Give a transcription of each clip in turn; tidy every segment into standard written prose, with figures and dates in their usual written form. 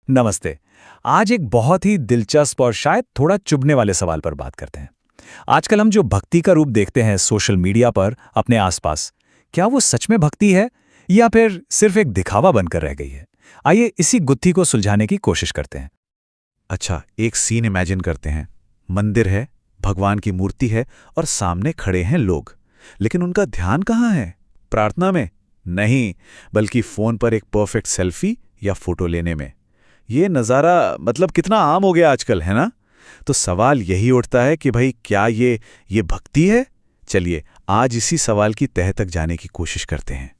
नमस्ते। आज एक बहुत ही दिलचस्प और शायद थोड़ा चुभने वाले सवाल पर बात करते हैं। आजकल हम जो भक्ति का रूप देखते हैं सोशल मीडिया पर अपने आसपास, क्या वो सच में भक्ति है या फिर सिर्फ एक दिखावा बनकर रह गई है? आइए इसी गुत्थी को सुलझाने की कोशिश करते हैं। अच्छा, एक सीन इमेजिन करते हैं। मंदिर है, भगवान की मूर्ति है और सामने खड़े हैं लोग। लेकिन उनका ध्यान कहाँ है? प्रार्थना में? नहीं, बल्कि फोन पर एक परफेक्ट सेल्फी या फोटो लेने में। ये नज़ारा मतलब कितना आम हो गया आजकल, है ना? तो सवाल यही उठता है कि भाई क्या ये भक्ति है? चलिए आज इसी सवाल की तह तक जाने की कोशिश करते हैं।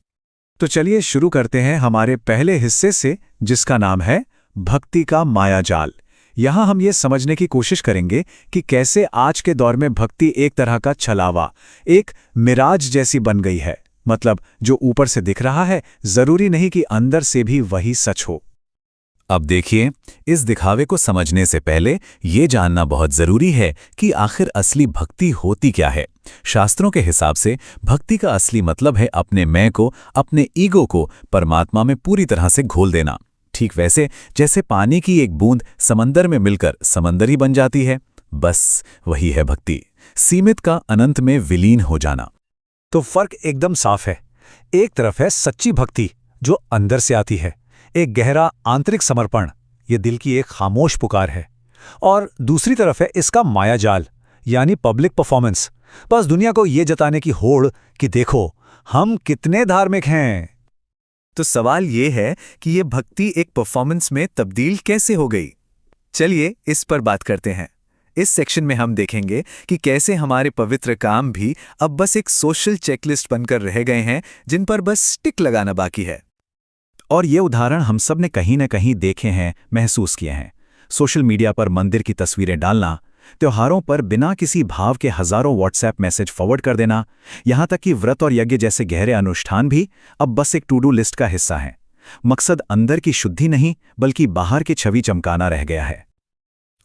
तो चलिए शुरू करते हैं हमारे पहले हिस्से से, जिसका नाम है भक्ति का मायाजाल। यहाँ हम ये समझने की कोशिश करेंगे कि कैसे आज के दौर में भक्ति एक तरह का छलावा, एक मिराज जैसी बन गई है। मतलब जो ऊपर से दिख रहा है, जरूरी नहीं कि अंदर से भी वही सच हो। अब देखिए, इस दिखावे को समझने से पहले ये जानना बहुत जरूरी है कि आखिर असली भक्ति होती क्या है। शास्त्रों के हिसाब से भक्ति का असली मतलब है अपने मैं को, अपने ईगो को परमात्मा में पूरी तरह से घोल देना। ठीक वैसे जैसे पानी की एक बूंद समंदर में मिलकर समंदर ही बन जाती है, बस वही है भक्ति, सीमित का अनंत में विलीन हो जाना। तो फर्क एकदम साफ है। एक तरफ है सच्ची भक्ति जो अंदर से आती है, एक गहरा आंतरिक समर्पण, ये दिल की एक खामोश पुकार है। और दूसरी तरफ है इसका मायाजाल, यानी पब्लिक परफॉर्मेंस, बस दुनिया को ये जताने की होड़ कि देखो हम कितने धार्मिक हैं। तो सवाल ये है कि ये भक्ति एक परफॉर्मेंस में तब्दील कैसे हो गई? चलिए इस पर बात करते हैं। इस सेक्शन में हम देखेंगे कि कैसे हमारे पवित्र काम भी अब बस एक सोशल चेकलिस्ट बनकर रह गए हैं, जिन पर बस टिक लगाना बाकी है। और ये उदाहरण हम सब ने कहीं न कहीं देखे हैं, महसूस किए हैं। सोशल मीडिया पर मंदिर की तस्वीरें डालना, त्योहारों पर बिना किसी भाव के हजारों व्हाट्सएप मैसेज फॉरवर्ड कर देना, यहाँ तक कि व्रत और यज्ञ जैसे गहरे अनुष्ठान भी अब बस एक टू डू लिस्ट का हिस्सा हैं। मकसद अंदर की शुद्धि नहीं, बल्कि बाहर की छवि चमकाना रह गया है।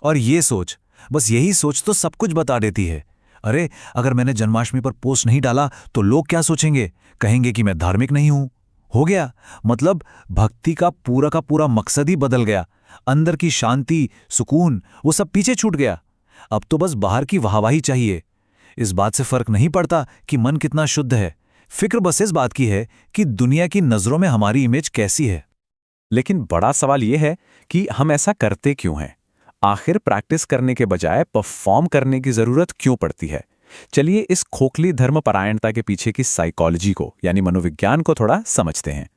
और ये सोच, बस यही सोच तो सब कुछ बता देती है। अरे, अगर मैंने जन्माष्टमी पर पोस्ट नहीं डाला तो लोग क्या सोचेंगे? कहेंगे कि मैं धार्मिक नहीं हूं। हो गया, मतलब भक्ति का पूरा मकसद ही बदल गया। अंदर की शांति, सुकून, वो सब पीछे छूट गया। अब तो बस बाहर की वाहवाही चाहिए। इस बात से फर्क नहीं पड़ता कि मन कितना शुद्ध है। फिक्र बस इस बात की है कि दुनिया की नजरों में हमारी इमेज कैसी है। लेकिन बड़ा सवाल यह है कि हम ऐसा करते क्यों हैं? आखिर प्रैक्टिस करने के बजाय परफॉर्म करने की जरूरत क्यों पड़ती है? चलिए इस खोखली धर्मपरायणता के पीछे की साइकोलॉजी को, यानी मनोविज्ञान को थोड़ा समझते हैं।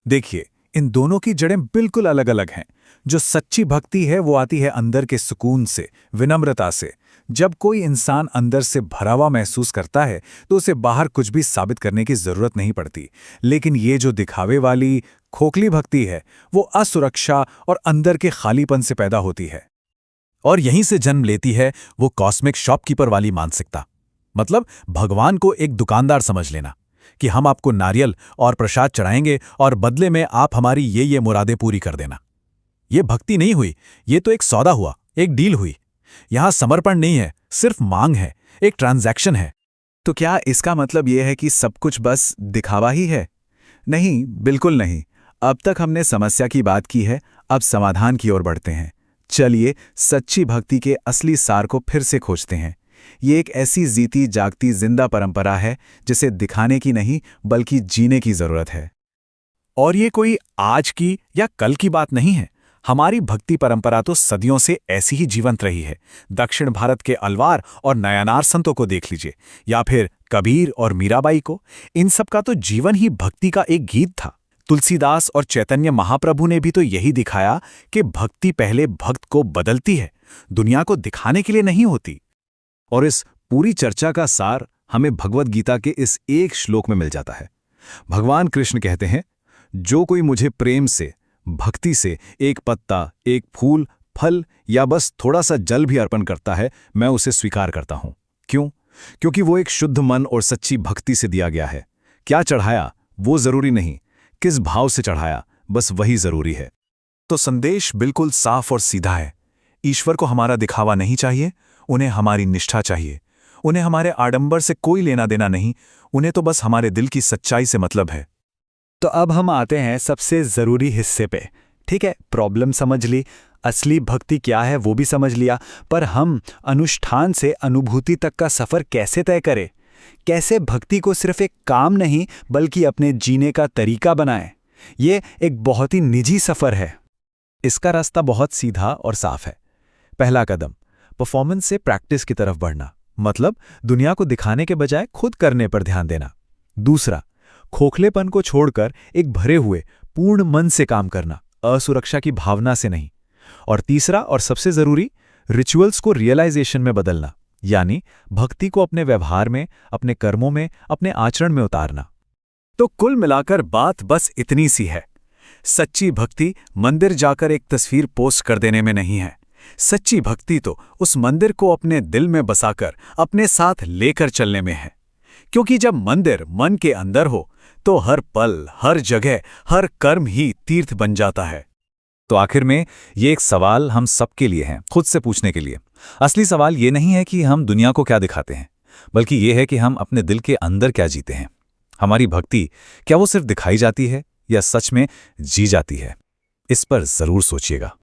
देखिए, इन दोनों की जड़ें बिल्कुल अलग अलग हैं। जो सच्ची भक्ति है वो आती है अंदर के सुकून से, विनम्रता से। जब कोई इंसान अंदर से भरा हुआ महसूस करता है तो उसे बाहर कुछ भी साबित करने की जरूरत नहीं पड़ती। लेकिन ये जो दिखावे वाली खोखली भक्ति है, वो असुरक्षा और अंदर के खालीपन से पैदा होती है। और यहीं से जन्म लेती है वो कॉस्मिक शॉपकीपर वाली मानसिकता। मतलब भगवान को एक दुकानदार समझ लेना कि हम आपको नारियल और प्रसाद चढ़ाएंगे और बदले में आप हमारी ये मुरादें पूरी कर देना। ये भक्ति नहीं हुई, ये तो एक सौदा हुआ, एक डील हुई। यहां समर्पण नहीं है, सिर्फ मांग है, एक ट्रांजैक्शन है। तो क्या इसका मतलब यह है कि सब कुछ बस दिखावा ही है? नहीं, बिल्कुल नहीं। अब तक हमने समस्या की बात की है, अब समाधान की ओर बढ़ते हैं। चलिए सच्ची भक्ति के असली सार को फिर से खोजते हैं। ये एक ऐसी जीती जागती जिंदा परंपरा है जिसे दिखाने की नहीं बल्कि जीने की जरूरत है। और ये कोई आज की या कल की बात नहीं है। हमारी भक्ति परंपरा तो सदियों से ऐसी ही जीवंत रही है। दक्षिण भारत के अलवार और नयनार संतों को देख लीजिए, या फिर कबीर और मीराबाई को। इन सब का तो जीवन ही भक्ति का एक गीत था। तुलसीदास और चैतन्य महाप्रभु ने भी तो यही दिखाया कि भक्ति पहले भक्त को बदलती है, दुनिया को दिखाने के लिए नहीं होती। और इस पूरी चर्चा का सार हमें भगवद गीता के इस एक श्लोक में मिल जाता है। भगवान कृष्ण कहते हैं, जो कोई मुझे प्रेम से, भक्ति से एक पत्ता, एक फूल, फल या बस थोड़ा सा जल भी अर्पण करता है, मैं उसे स्वीकार करता हूं। क्यों? क्योंकि वो एक शुद्ध मन और सच्ची भक्ति से दिया गया है। क्या चढ़ाया वो जरूरी नहीं, किस भाव से चढ़ाया बस वही जरूरी है। तो संदेश बिल्कुल साफ और सीधा है। ईश्वर को हमारा दिखावा नहीं चाहिए, उन्हें हमारी निष्ठा चाहिए। उन्हें हमारे आडंबर से कोई लेना देना नहीं, उन्हें तो बस हमारे दिल की सच्चाई से मतलब है। तो अब हम आते हैं सबसे जरूरी हिस्से पे ठीक है, प्रॉब्लम समझ ली, असली भक्ति क्या है वो भी समझ लिया, पर हम अनुष्ठान से अनुभूति तक का सफ़र कैसे तय करें? कैसे भक्ति को सिर्फ एक काम नहीं बल्कि अपने जीने का तरीका बनाएं? ये एक बहुत ही निजी सफ़र है। इसका रास्ता बहुत सीधा और साफ है। पहला कदम, परफॉर्मेंस से प्रैक्टिस की तरफ बढ़ना, मतलब दुनिया को दिखाने के बजाय खुद करने पर ध्यान देना। दूसरा, खोखलेपन को छोड़कर एक भरे हुए पूर्ण मन से काम करना, असुरक्षा की भावना से नहीं। और तीसरा और सबसे जरूरी, रिचुअल्स को रियलाइजेशन में बदलना, यानी भक्ति को अपने व्यवहार में, अपने कर्मों में, अपने आचरण में उतारना। तो कुल मिलाकर बात बस इतनी सी है। सच्ची भक्ति मंदिर जाकर एक तस्वीर पोस्ट कर देने में नहीं है। सच्ची भक्ति तो उस मंदिर को अपने दिल में बसाकर अपने साथ लेकर चलने में है। क्योंकि जब मंदिर मन के अंदर हो तो हर पल, हर जगह, हर कर्म ही तीर्थ बन जाता है। तो आखिर में ये एक सवाल हम सबके लिए है, खुद से पूछने के लिए। असली सवाल ये नहीं है कि हम दुनिया को क्या दिखाते हैं, बल्कि ये है कि हम अपने दिल के अंदर क्या जीते हैं। हमारी भक्ति क्या वो सिर्फ दिखाई जाती है या सच में जी जाती है? इस पर जरूर सोचिएगा।